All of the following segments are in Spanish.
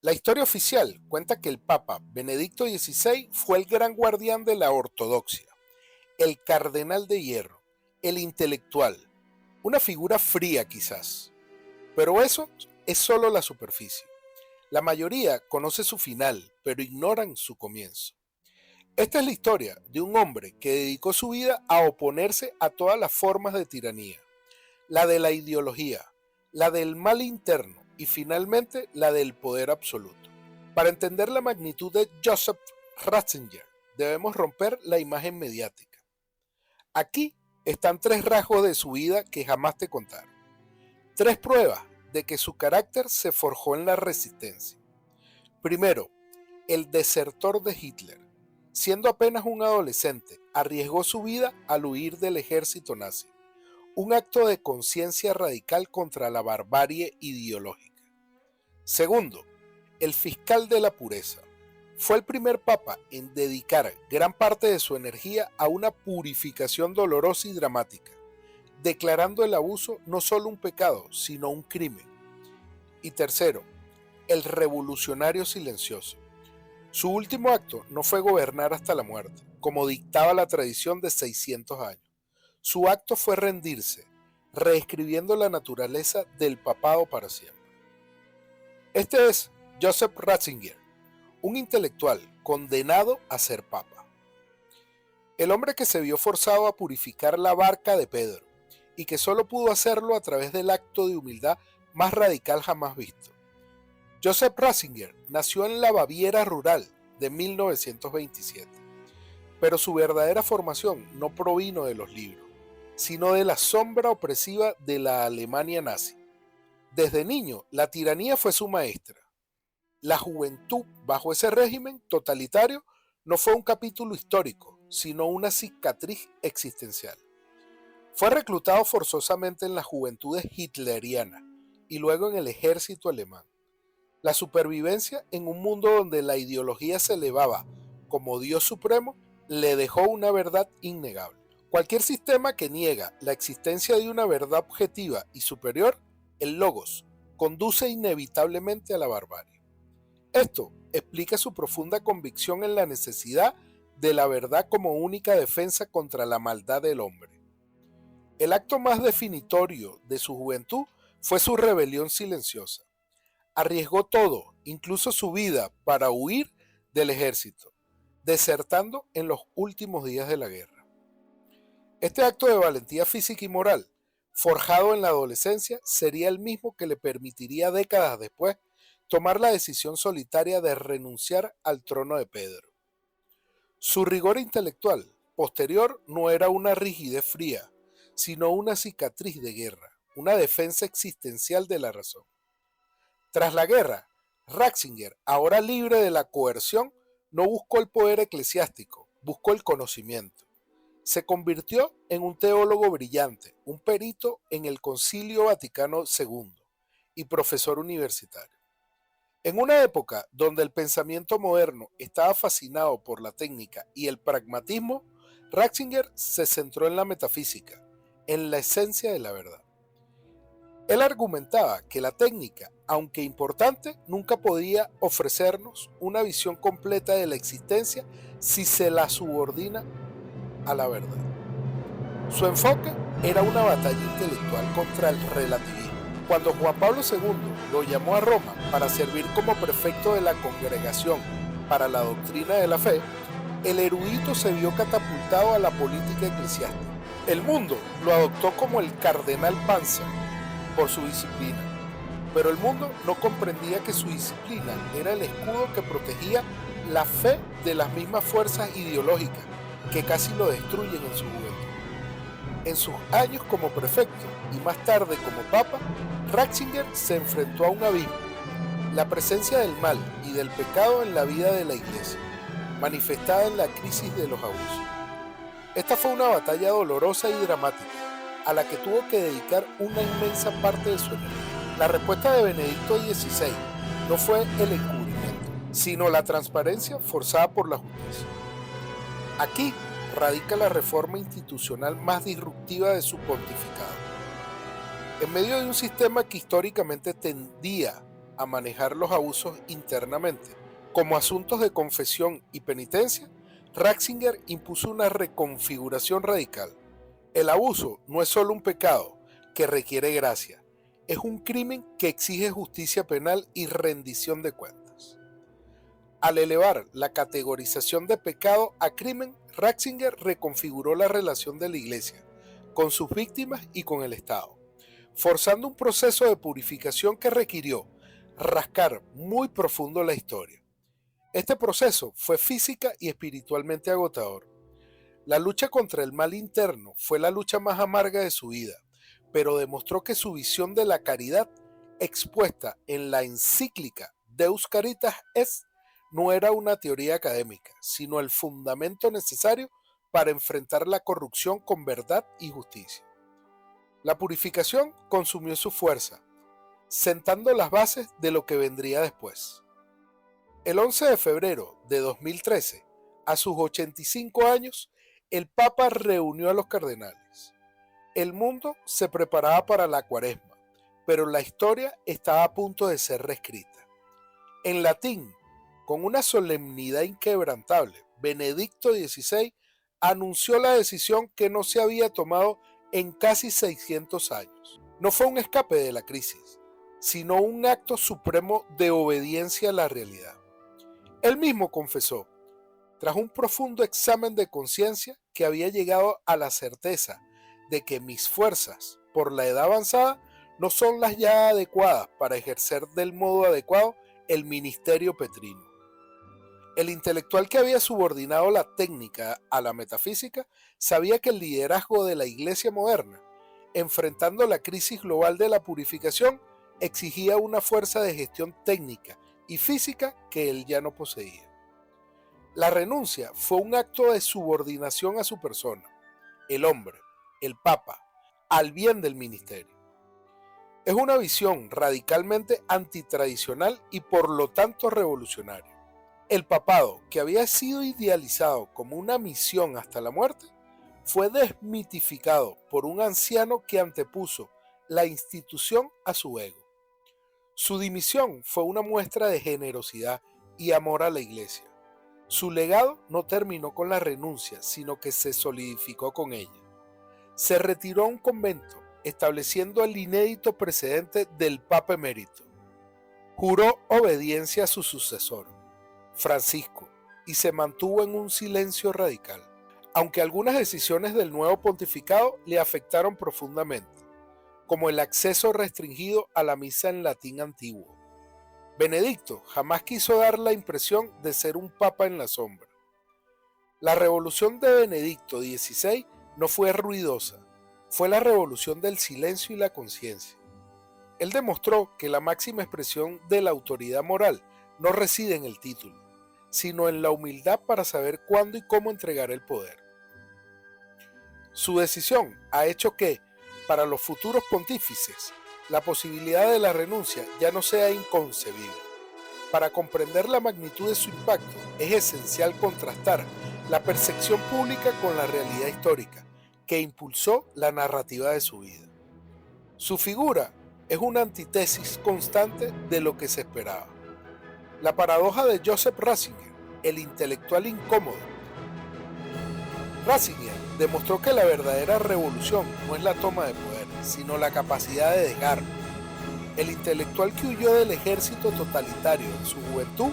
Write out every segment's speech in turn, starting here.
La historia oficial cuenta que el Papa Benedicto XVI fue el gran guardián de la ortodoxia, el cardenal de hierro, el intelectual, una figura fría quizás. Pero eso es solo la superficie. La mayoría conoce su final, pero ignoran su comienzo. Esta es la historia de un hombre que dedicó su vida a oponerse a todas las formas de tiranía, la de la ideología, la del mal interno y finalmente la del poder absoluto. Para entender la magnitud de Joseph Ratzinger, debemos romper la imagen mediática. Aquí están tres rasgos de su vida que jamás te contaron. Tres pruebas de que su carácter se forjó en la resistencia. Primero, el desertor de Hitler. Siendo apenas un adolescente, arriesgó su vida al huir del ejército nazi. Un acto de conciencia radical contra la barbarie ideológica. Segundo, el fiscal de la pureza. Fue el primer papa en dedicar gran parte de su energía a una purificación dolorosa y dramática, declarando el abuso no solo un pecado, sino un crimen. Y tercero, el revolucionario silencioso. Su último acto no fue gobernar hasta la muerte, como dictaba la tradición de 600 años. Su acto fue rendirse, reescribiendo la naturaleza del papado para siempre. Este es Joseph Ratzinger, un intelectual condenado a ser papa. El hombre que se vio forzado a purificar la barca de Pedro y que solo pudo hacerlo a través del acto de humildad más radical jamás visto. Joseph Ratzinger nació en la Baviera rural de 1927, pero su verdadera formación no provino de los libros, sino de la sombra opresiva de la Alemania nazi. Desde niño, la tiranía fue su maestra. La juventud bajo ese régimen totalitario no fue un capítulo histórico, sino una cicatriz existencial. Fue reclutado forzosamente en las juventudes hitlerianas y luego en el ejército alemán. La supervivencia en un mundo donde la ideología se elevaba como Dios supremo le dejó una verdad innegable. Cualquier sistema que niega la existencia de una verdad objetiva y superior, el logos, conduce inevitablemente a la barbarie. Esto explica su profunda convicción en la necesidad de la verdad como única defensa contra la maldad del hombre. El acto más definitorio de su juventud fue su rebelión silenciosa. Arriesgó todo, incluso su vida, para huir del ejército, desertando en los últimos días de la guerra. Este acto de valentía física y moral, forjado en la adolescencia, sería el mismo que le permitiría décadas después tomar la decisión solitaria de renunciar al trono de Pedro. Su rigor intelectual posterior no era una rigidez fría, sino una cicatriz de guerra, una defensa existencial de la razón. Tras la guerra, Ratzinger, ahora libre de la coerción, no buscó el poder eclesiástico, buscó el conocimiento. Se convirtió en un teólogo brillante, un perito en el Concilio Vaticano II y profesor universitario. En una época donde el pensamiento moderno estaba fascinado por la técnica y el pragmatismo, Ratzinger se centró en la metafísica, en la esencia de la verdad. Él argumentaba que la técnica, aunque importante, nunca podía ofrecernos una visión completa de la existencia si se la subordina a la verdad. Su enfoque era una batalla intelectual contra el relativismo. Cuando Juan Pablo II lo llamó a Roma para servir como prefecto de la Congregación para la Doctrina de la Fe, el erudito se vio catapultado a la política eclesiástica. El mundo lo adoptó como el cardenal Panzer por su disciplina, pero el mundo no comprendía que su disciplina era el escudo que protegía la fe de las mismas fuerzas ideológicas que casi lo destruyen en su juventud. En sus años como prefecto y más tarde como papa, Ratzinger se enfrentó a un abismo, la presencia del mal y del pecado en la vida de la iglesia, manifestada en la crisis de los abusos. Esta fue una batalla dolorosa y dramática, a la que tuvo que dedicar una inmensa parte de su energía. La respuesta de Benedicto XVI no fue el encubrimiento, sino la transparencia forzada por la justicia. Aquí radica la reforma institucional más disruptiva de su pontificado. En medio de un sistema que históricamente tendía a manejar los abusos internamente, como asuntos de confesión y penitencia, Ratzinger impuso una reconfiguración radical. El abuso no es solo un pecado que requiere gracia, es un crimen que exige justicia penal y rendición de cuentas. Al elevar la categorización de pecado a crimen, Ratzinger reconfiguró la relación de la Iglesia con sus víctimas y con el Estado, forzando un proceso de purificación que requirió rascar muy profundo la historia. Este proceso fue física y espiritualmente agotador. La lucha contra el mal interno fue la lucha más amarga de su vida, pero demostró que su visión de la caridad, expuesta en la encíclica Deus Caritas Est, no era una teoría académica, sino el fundamento necesario para enfrentar la corrupción con verdad y justicia. La purificación consumió su fuerza, sentando las bases de lo que vendría después. El 11 de febrero de 2013, a sus 85 años, el Papa reunió a los cardenales. El mundo se preparaba para la Cuaresma, pero la historia estaba a punto de ser reescrita. En latín, con una solemnidad inquebrantable, Benedicto XVI anunció la decisión que no se había tomado en casi 600 años. No fue un escape de la crisis, sino un acto supremo de obediencia a la realidad. Él mismo confesó, tras un profundo examen de conciencia, que había llegado a la certeza de que mis fuerzas, por la edad avanzada, no son las ya adecuadas para ejercer del modo adecuado el ministerio petrino. El intelectual que había subordinado la técnica a la metafísica sabía que el liderazgo de la Iglesia moderna, enfrentando la crisis global de la purificación, exigía una fuerza de gestión técnica y física que él ya no poseía. La renuncia fue un acto de subordinación a su persona, el hombre, el Papa, al bien del ministerio. Es una visión radicalmente antitradicional y por lo tanto revolucionaria. El papado, que había sido idealizado como una misión hasta la muerte, fue desmitificado por un anciano que antepuso la institución a su ego. Su dimisión fue una muestra de generosidad y amor a la Iglesia. Su legado no terminó con la renuncia, sino que se solidificó con ella. Se retiró a un convento, estableciendo el inédito precedente del Papa emérito. Juró obediencia a su sucesor, Francisco, y se mantuvo en un silencio radical, aunque algunas decisiones del nuevo pontificado le afectaron profundamente, como el acceso restringido a la misa en latín antiguo. Benedicto jamás quiso dar la impresión de ser un papa en la sombra. La revolución de Benedicto XVI no fue ruidosa, fue la revolución del silencio y la conciencia. Él demostró que la máxima expresión de la autoridad moral no reside en el título, sino en la humildad para saber cuándo y cómo entregar el poder. Su decisión ha hecho que, para los futuros pontífices, la posibilidad de la renuncia ya no sea inconcebible. Para comprender la magnitud de su impacto, es esencial contrastar la percepción pública con la realidad histórica que impulsó la narrativa de su vida. Su figura es una antítesis constante de lo que se esperaba. La paradoja de Joseph Ratzinger, el intelectual incómodo. Ratzinger demostró que la verdadera revolución no es la toma de poder, sino la capacidad de dejarlo. El intelectual que huyó del ejército totalitario en su juventud,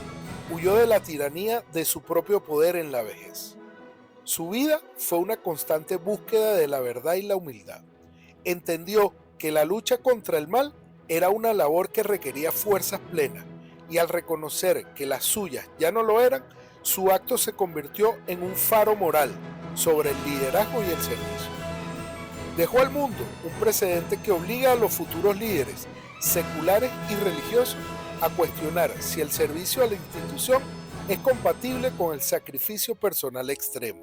huyó de la tiranía de su propio poder en la vejez. Su vida fue una constante búsqueda de la verdad y la humildad. Entendió que la lucha contra el mal era una labor que requería fuerzas plenas, y al reconocer que las suyas ya no lo eran, su acto se convirtió en un faro moral sobre el liderazgo y el servicio. Dejó al mundo un precedente que obliga a los futuros líderes, seculares y religiosos, a cuestionar si el servicio a la institución es compatible con el sacrificio personal extremo.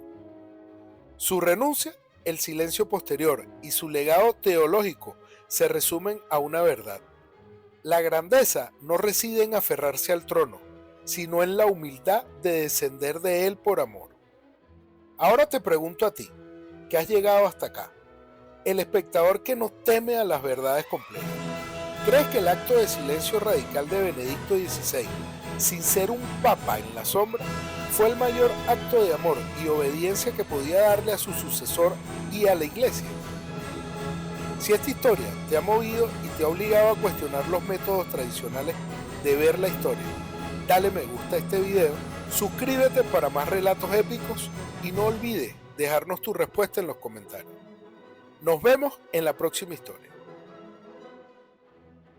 Su renuncia, el silencio posterior y su legado teológico se resumen a una verdad. La grandeza no reside en aferrarse al trono, sino en la humildad de descender de él por amor. Ahora te pregunto a ti, que has llegado hasta acá, el espectador que no teme a las verdades complejas. ¿Crees que el acto de silencio radical de Benedicto XVI, sin ser un papa en la sombra, fue el mayor acto de amor y obediencia que podía darle a su sucesor y a la Iglesia? Si esta historia te ha movido y te ha obligado a cuestionar los métodos tradicionales de ver la historia, dale me gusta a este video, suscríbete para más relatos épicos y no olvides dejarnos tu respuesta en los comentarios. Nos vemos en la próxima historia.